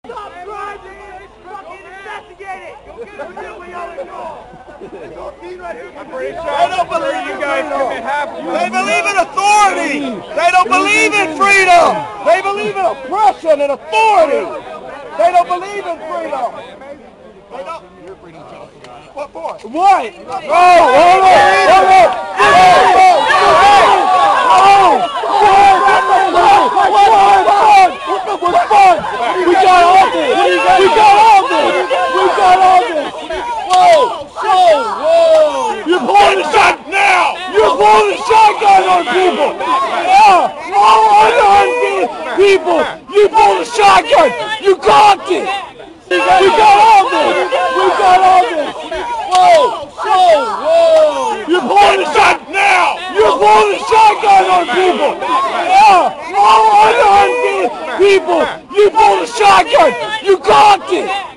Stop driving! Fucking investigate it! We're doing what y'all ignore! I'm pretty sure I don't believe you guys commit half of They believe in authority! They don't believe in freedom! They believe in oppression and authority! They don't believe in freedom! They don't. What for? What? Oh, hold on! Hold on! What's fun? We got all this! We got all this! We got all this! Whoa! Whoa! You're pulling the shot now! You're pulling the shotgun on people! Yeah! All unarmed people! You pulled the shotgun! You cocked it! We got all this! We got all this! Whoa! Whoa! You're pulling the shot now! You're pulling the shotgun on people! Yeah! All unarmed people! You pulled the shotgun! You cocked it!